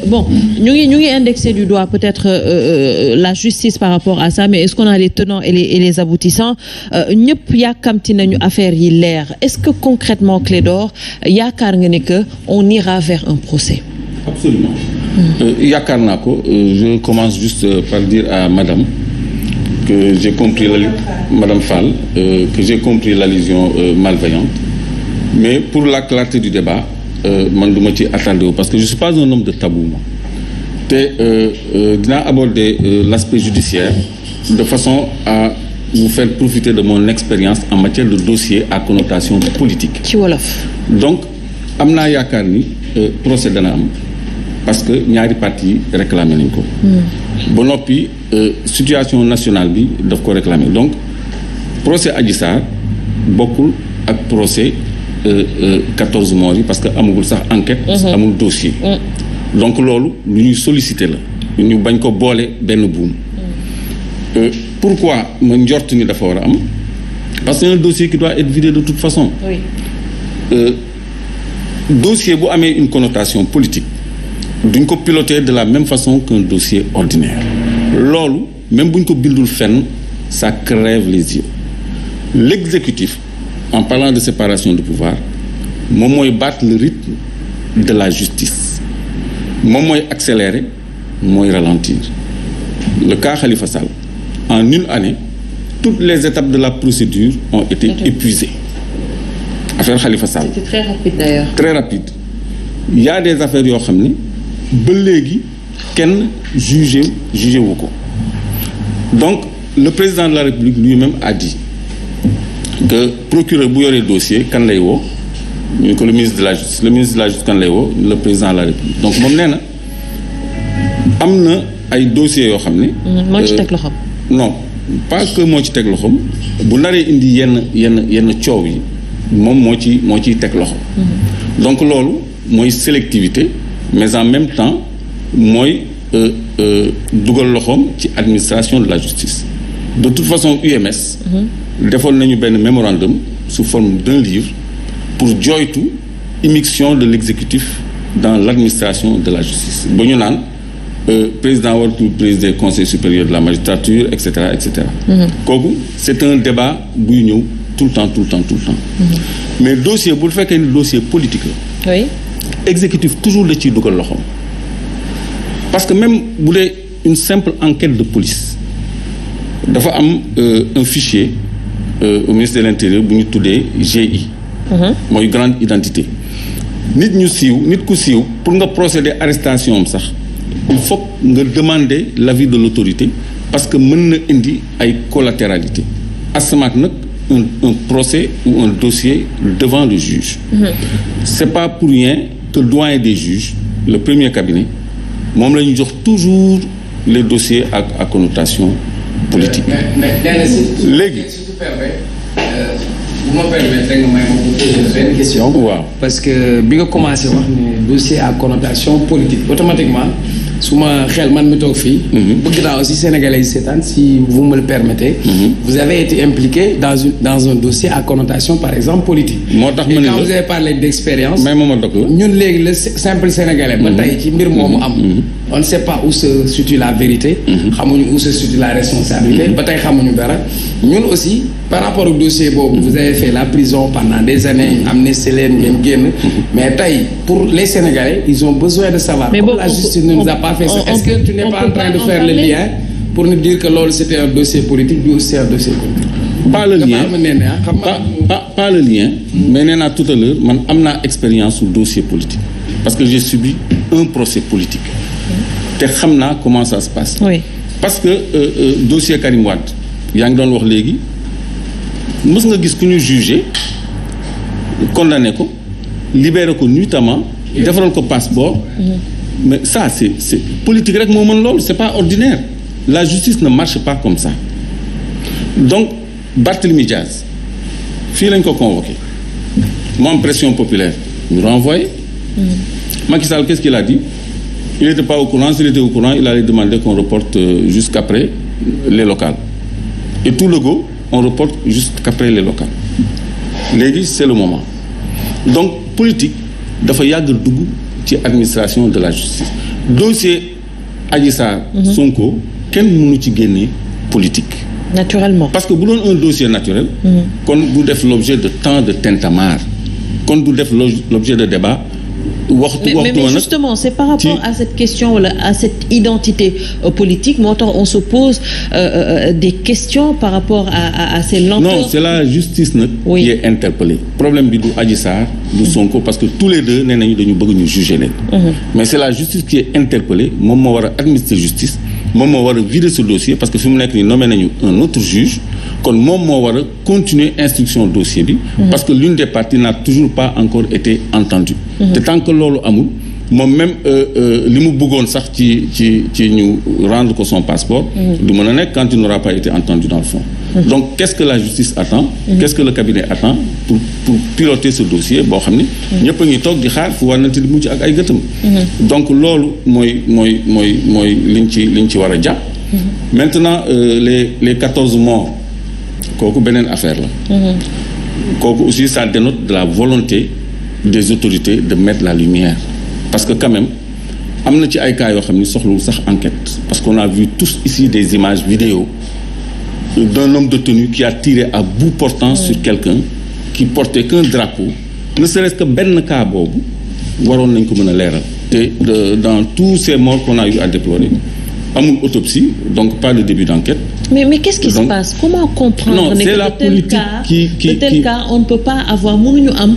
bon ñu ngi indexé du doigt peut-être la justice par rapport à ça, mais est-ce qu'on a les tenants et les aboutissants? ñëpp yàkkamti nañu affaire yi leer. Est-ce que concrètement Clédor yaakaar nga ne que on ira vers un procès? Absolument. Yaakaar naa ko. Je commence juste par dire à madame que j'ai compris madame Fall que j'ai compris l'allusion malveillante, mais pour la clarté du débat man du ma ci attardé wu parce que je suis pas un homme de tabou moi te dinaa aborder l'aspect judiciaire de façon à vous faire profiter de mon expérience en matière de dossier à connotation politique. ci wolof. Donc am naa yaakaar ni procès dana am parce que ñaari parties réclamé nañ ko. ba noppi situation nationale bi daf ko réclamer donc procès Adji Sarr bokkul ak procès 14 morts yi parce que amagul sax enquête. amul dossier. donc loolu lu ñuy solliciter la ñu bañ ko boole benn buum. Pourquoi ma njort ni dafa war a am parce que c'est un dossier qui doit être vidé de toute façon. Oui. Dossier bu amee une connotation politique duñ ko piloter de la même façon qu'un dossier ordinaire. loolu même bu ñu ko bindul fenn ça crève les yeux. L'exécutif en parlant de séparation de pouvoir moom mooy battre le rythme de la justice moom mooy accélérer mooy ralentir. Le cas Khalifa Sall en une année toutes les étapes de la procédure ont été épuisées. Affaire Khalifa Sall. C'était très rapide d'ailleurs. Très rapide. Il y a des affaires yoo xam ne ba léegi kenn jugé wu ko. Donc le président de la République lui-même a dit que procureur bu yoree dossier kan lay woo ñu ko le ministre de la justice kan lay woo le président de la République donc moom nee na am na ay dossiers yoo xam ne. moo ci teg loxoom. non pas que moo ci teg loxoom bu naree indi yenn coow yi moom moo ciy teg loxo. donc loolu mooy sélectivité mais en même temps mooy dugal loxoom ci administration de la justice. De toute façon UMS. defoon nañu benn mémorandum sous forme d'un livre pour joytu immixtion de l'exécutif dans l'administration de la justice ba ñu naan président waratu présider conseil supérieur de la magistrature et cetera. kooku c'est un débat buy ñëw tout le temps. Mais dossier bu fekkee ni dossier politique la. oui. exécutif toujours la ciy dugal loxoom parce que même bu dee une simple enquête de police dafa am un fichier au ministère de l'Intérieur bu ñu tuddee GI. mooy grande identité. nit ku siiw pour nga procéder arrestation am sax il faut nga demander l'avis de l'autorité parce que mën na indi ay collatéralité asamaak nag un procès ou un dossier devant le juge. C'est pas pour rien que le doyen des juges le premier cabinet moom la ñu jox toujours les dossiers à connotation politique. léegi bu ma permettre rek nga may ma poser benn question. waaw parce que bi nga commencé wax ne dossier à connotation politique automatiquement su ma xel man mi toog fii. bëgg naa aussi sénégalais yi seetaan si vous me le permettez. Vous avez été impliqué dans un dossier à connotation par exemple politique. moo tax ma ne la quand vous avez parlé d'expérience. may ma dog la ñun léegi le simple sénégalais. ba tey ci mbir moomu am. on ne sait pas où se situe la vérité. xamuñu où se situe la responsabilité. ba tey xamuñu dara ñun aussi par rapport au dossier boobu. vous avez fait la prison pendant des années amnistie leen ngeen génn. mais tey pour les sénégalais ils ont besoin de savoir. mais la justice ne nous a pas fait ça. Est-ce que tu n'es pas en train de faire le lien pour nous dire que loolu c'était un dossier politique bi aussi un dossier politique. pas le lien mais nee naa tout à l'heure man am naa expérience sur dossier politique parce que j'ai subi un procès politique te xam naa comment ça se passe. Oui. parce que dossier Karim Wade yaa ngi doon wax léegi mës nga gis ku ñu jugé condamné ko libéré ko nuitamment defaral ko passeport. mais ça c'est politique rek moo mën loolu c'est pas ordinaire la justice ne marche pas comme ça donc Barthélémy Diaz fii lañ ko convoqué mu am pression populaire ñu renvoyé. Macky Sall qu'est-ce qu'il a dit il n'était pas au courant s'il était au courant il allait demander qu'on reporte jusqu'après les locales et tout le go on reporte jusqu'après les locales léegi c'est le moment donc politique dafa yàgg dugg ci administration de la justice dossier Adji Sarr Sonko kenn mënu ci génne politique naturellement parce que bu doon un dossier naturel kon du def l'objet de tant de tintamarre kon du def l'objet de débat mais justement c'est par rapport à cette question là à cette identité politique moo tax on se pose des questions par rapport à ces lenteurs. Non, c'est la justice nag qui est interpellée problème bi du Adji Sarr du Sonko parce que tous les deux nee nañu dañu bëgg ñu juger leen mais c'est la justice qui est interpellée moom moo war a administrer justice moom moo war a vider ce dossier parce que fi mu nekk nii nommé nañu un autre juge kon moom moo war a continuer instruction dossier bi parce que l'une des parties n'a toujours pas encore été entendue te tant que loolu amul moom même li mu bëggoon sax ci ñu rendre ko son passeport du mën a nekk quand il n'aura pas été entendu dans le fond donc qu'est-ce que la justice attend qu'est-ce que le cabinet attend pour piloter ce dossier boo xam ni ñëpp a ngi toog di xaar fu wànnante di mucc ak ay gëtam donc loolu mooy liñ ci war a jàpp maintenant les 14 morts kooku beneen affaire la kooku aussi ça dénote de la volonté des autorités de mettre la lumière parce que quand même am na ci ay cas yoo xam ni soxlawul sax enquête parce qu'on a vu tous ici des images vidéo d'un homme détenu qui a tiré à bout portant sur quelqu'un qui portait qu'un drapeau ne serait-ce que benn cas boobu waroon nañ ko mën a leeral te dans tous ces morts qu'on a eu à déplorer amul autopsie donc pas de début d'enquête. Mais qu'est-ce qui se passe? Comment comprendre? Non, c'est la politique de tel cas on ne peut pas avoir mënuñu am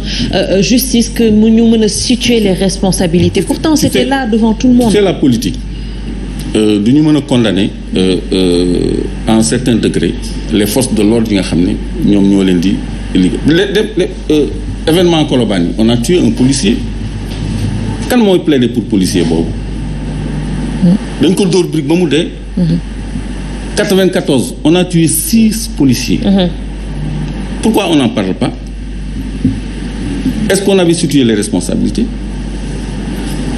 justice que ñu mën a situer les responsabilités. Pourtant c'était là devant tout le monde. C'est la politique. Du ñu mën a condamner à un certain degré les forces de l'ordre yi nga xam ne ñoom ñoo leen di liggéey. Événement Colobane on a tué un policier. Kan mooy plaider pour policier boobu. dañ ko dóor brique ba mu dee. 94 on a tué 6 policiers. Pourquoi on n'en parle pas? Est-ce qu'on avait situé les responsabilités?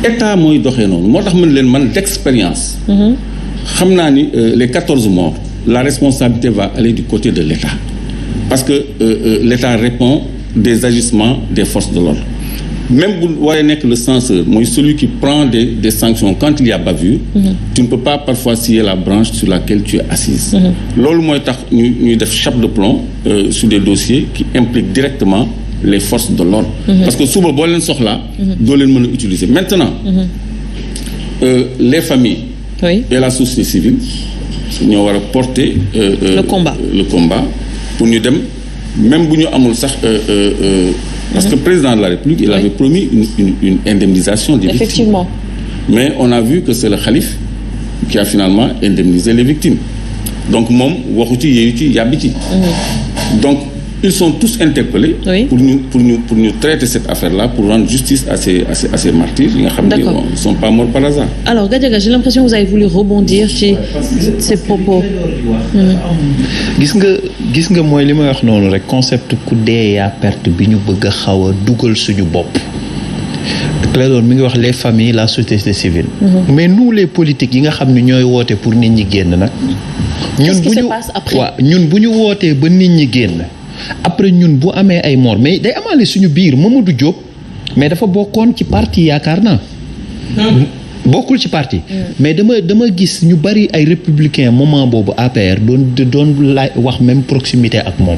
État mooy doxee noonu moo tax mën leen man d'expérience. xam naa ni les 14 morts la responsabilité va aller du côté de l'État parce que l'État répond des agissements des forces de l'ordre. Même bu waree nekk le censeur mooy celui qui prend des sanctions quand il y a bavure. Tu ne peux pas parfois scier la branche sur laquelle tu es assise. loolu mooy tax ñuy def chape de plomb sur des dossiers qui impliquent directement les forces de l'ordre. Parce que suba boo leen soxlaa. doo leen mën a utiliser maintenant. Les familles. Oui. Et la société civile ñoo war a porter. le combat pour ñu dem même bu ñu amul sax. Parce que le président de la République, il avait promis une indemnisation des victimes. Effectivement. Mais on a vu que c'est le khalife qui a finalement indemnisé les victimes. Donc, moom waxu ci yeeyu ci yàbbi ci. Donc, ils sont tous interpellés. Oui. pour ñu traiter cette affaire-là, pour rendre justice à ces martyrs. Ils ne sont pas morts par hasard. Alors, Gadiaga, j'ai l'impression que vous avez voulu rebondir sur ces propos. gis nga mooy li may wax noonu rek concept ku dee yaa perte bi ñu bëgg a xaw a dugal suñu bopp. Clédor mi ngi wax les familles la société civile. Mais nous les politiques yi nga xam ne ñooy woote pour nit ñi génn nag. Qu'est-ce qui se passe après? ñun bu ñu wootee ba nit ñi génn. Après ñun bu amee ay mort mais day amaale suñu biir Mamadou Diop mais dafa bokkoon ci parti yaakaar naa bokkul ci parti mais dama gis ñu bari ay républicains moment boobu APR doon la wax même proximité ak moom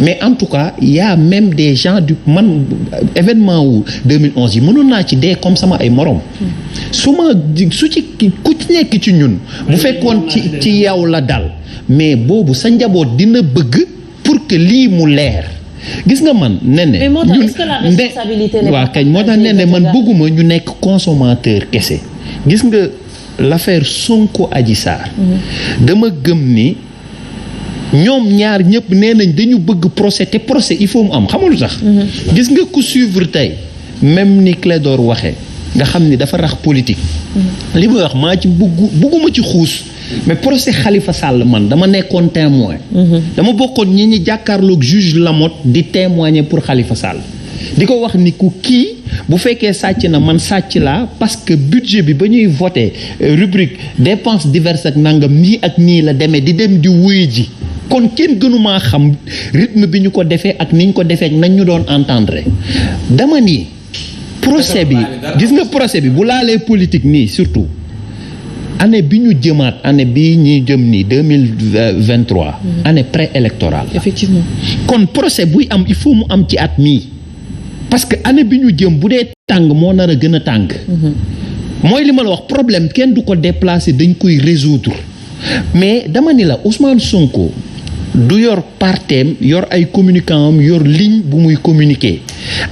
mais en tout cas y a même des gens du man événement wu 2011 yi mënoon naa ci dee comme sama ay morom su ci ku ci nekk ci ñun bu fekkoon ci yow la dal mais boobu sa njaboot dina bëgg pour que lii mu leer gis nga man nene mais moo tax est-ce que la responsabilité n'est pas waaw kañ moo tax nene man bëgguma ñu nekk consommateur kese gis nga l'affaire Sonko Adji Sarr dama gëm ni ñoom ñaar ñëpp nee nañ dañu bëgg procès te procès il faut mu am xamul sax gis nga ku suivre tey même ni Clédor waxee nga xam ni dafa rax politique li muy wax maa ci bëgguma ci xuus mais procès Khalifa Sall man dama nekkoon témoin dama bokkoon ñi jàkkaarloog juge Lamotte di témoigner pour Khalifa Sall di ko wax ni ku kii bu fekkee sàcc na man sàcc laa parce que budget bi ba ñuy voté rubrique dépenses diverses ak nangam nii ak nii la demee di dem di wuyu ji kon kenn gënumaa xam rythme bi ñu ko defee ak ni ñu ko defee ak nañ ñu doon entendre dama ni procès bi gis nga procès bi bu laalee politique nii surtout année bi ñu jëmaat année bi ñuy jëm nii 2023 année préélectorale effectivement kon procès buy am il faut mu am ci at mii parce que année bi ñu jëm bu dee tàng moo nar a gën a tàng mooy li ma la wax problème kenn du ko déplacer dañ koy résoudre mais dama ni la Ousmane Sonko du yor parteem yor ay communicant am yor ligne bu muy communiquer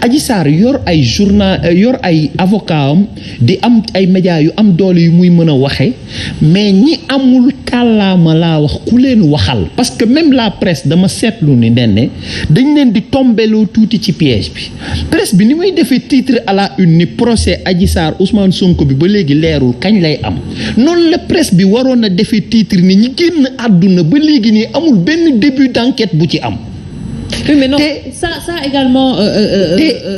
Adji Sarr yor ay journal yor ay avocat am di am ay médias yu am doole yu muy mën a waxe mais ñi amul kàllaama laa wax ku leen waxal parce que même la presse dama seetlu ni ne dañ leen di tombeloo tuuti ci piège bi presse bi ni muy defee titre à la une ni procès Adji Sarr Ousmane Sonko bi ba léegi leerul kañ lay am noonu la presse bi waroon a defee titre ni ñi génn àdduna ba léegi nii amul benn début d'enquête bu ci am. Oui, mais non, ça également,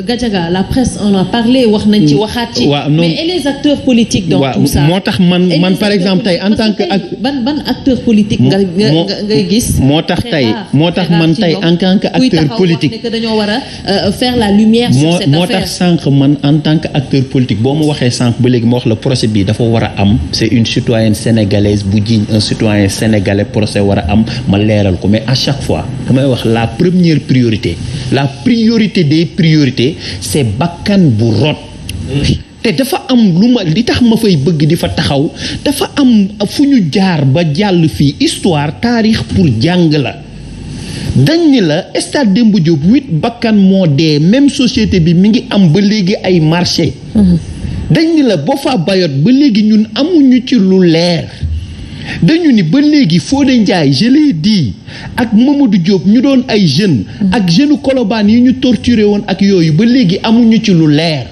Gadiaga, la presse en a parlé, wax nañ ci waxaat ci. Mais et les acteurs politiques dans tout ça. moo tax man par exemple tey en tant que ban acteur politique ngay gis. moo tax man tey en tant que acteur politique que dañoo war a faire la lumière sur cette affaire. moo tax sànq man en tant que acteur politique boo ma waxee sànq ba léegi ma wax la procès bi dafa war a am c'est une citoyenne sénégalaise bu jiiñ un citoyen sénégalais procès war a am ma leeral ko mais à chaque fois damay wax la première priorité des priorités c'est bakkan bu rot te dafa am li tax ma fay bëgg di fa taxaw dafa am fu ñu jaar ba jàll fii histoire taarix pour jàng la dañ ni la stade Demba Diop 8 bakkan moo dee même société bi mi ngi am ba léegi ay marché dañ ni la Boffa Bayotte ba léegi ñun amuñu ci lu leer dañu ni ba léegi Fodé Ndiaye je l'ai dit ak Mamadou Diop ñu doon ay jeunes ak jeune Colobane yi ñu torturé woon ak yooyu ba léegi amuñu ci lu leer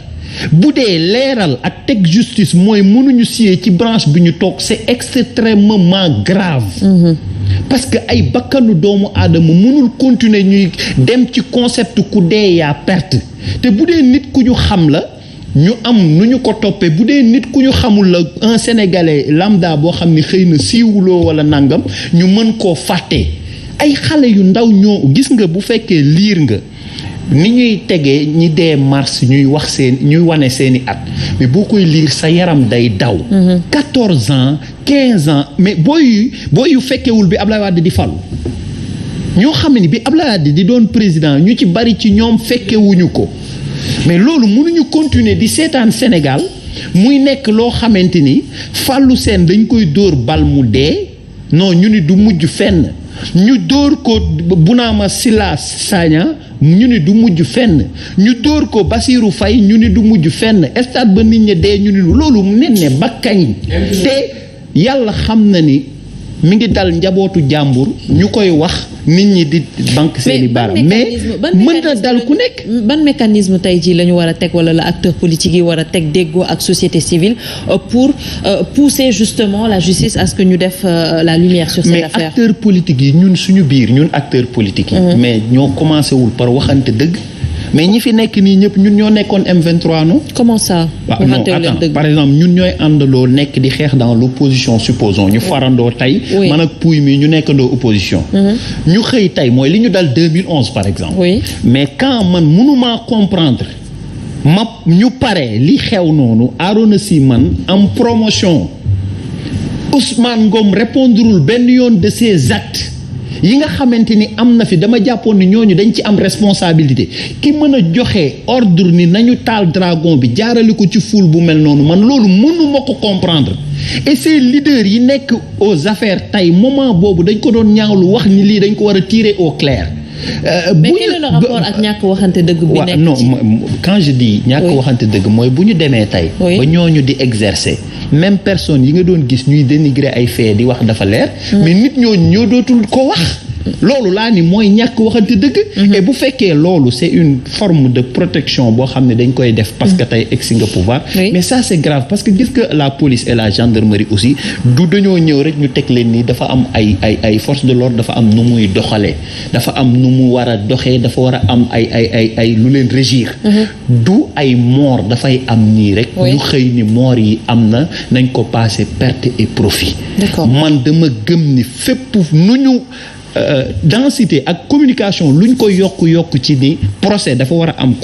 bu dee leeral ak teg justice mooy mënuñu siyee ci branche bi ñu toog c'est extrêmement grave parce que ay bakkanu doomu aadama mënul continuer ñuy dem ci concept ku dee yaa perte te bu dee nit ku ñu xam la ñu am nu ñu ko toppee bu dee nit ku ñu xamul la un sénégalais lambda boo xam ni xëy na siiwuloo wala nangam ñu mën koo fàtte ay xale yu ndaw ñoo gis nga bu fekkee liir nga ni ñuy tegee ñi dee mars ñuy wane seeni at mais boo koy liir sa yaram day daw 14 ans 15 ans mais booy yu fekkewul bi Ablaye Wade di falu ñoo xam ne bi Ablaye Wade di doon président ñu ci bari ci ñoom fekkewuñu ko mais loolu mënuñu continuer di seetaan Sénégal muy nekk loo xamante ni Fallou Sène dañ koy dóor bal mu dee non ñu ni du mujj fenn ñu dóor ko Bounama Silla Sagna ñu ni du mujj fenn ñu dóor ko Bassirou Faye ñu ni du mujj fenn stade ba nit ñi dee ñu ni loolu ne ba kañ te yàlla xam na ni mi ngi dal njabootu jàmbur ñu koy wax nit ñi di banque seeni baaraam mais mën na dal ku nekk. ban mécanisme tey jii la ñu war a teg wala la acteur politique yi war a teg déggoo ak société civile pour pousser justement la justice à ce que ñu def la lumière sur cette affaire. mais acteurs politiques yi ñun suñu biir ñun acteurs politiques yi. mais ñoo commencé wul par waxante dëgg. mais ñi fi nekk nii ñëpp ñun ñoo nekkoon M23 non. comment ça. non attends par exemple ñun ñooy àndaloo nekk di xeex dans l'opposition supposons ñu farandoo tey. man ak Pouy mi ñu nekkandoo opposition. ñu xëy tey mooy li ñu dal 2011 par exemple. oui mais quand man mënumaa comprendre ñu pare li xew noonu Arona Sy man am promotion Ousmane Ngom répondrul benn yoon de ses actes. yi nga xamante ni am na fi dama jàppoon ni ñooñu dañ ci am responsabilité ki mën a joxe ordre ni nañu taal dragon bi jaarale ko ci foule bu mel noonu man loolu mënuma ko comprendre et ces leaders yi nekk aux affaires tey moment boobu dañ ko doon ñaawlu wax ni lii dañ ko war a tirer au clair. mais quel est le rapport ak ñàkk waxante dëgg bi nekk non quand je dis ñàkk waxante dëgg mooy bu ñu demee tey ba ñooñu di exercer même personne yi nga doon gis ñuy dénigrer ay faits di wax dafa leer mais nit ñooñu ñoo dootul ko wax loolu laa ni mooy ñàkk waxante dëgg et bu fekkee loolu c'est une forme de protection boo xam ne dañ koy def parce que tey egsi nga pouvoir mais ça c'est grave parce que gis nga la police et la gendarmerie aussi du dañoo ñëw rek ñu teg leen ni dafa am ay forces de l'ordre dafa am nu muy doxalee dafa am nu mu war a doxee dafa war a am ay lu leen régir du ay mort dafay am nii rek ñu xëy ni mort yi am na nañ ko passer perte et profit man dama gëm ni fépp nu ñu densité ak communication luñ ko yokk ci ni procès dafa war a am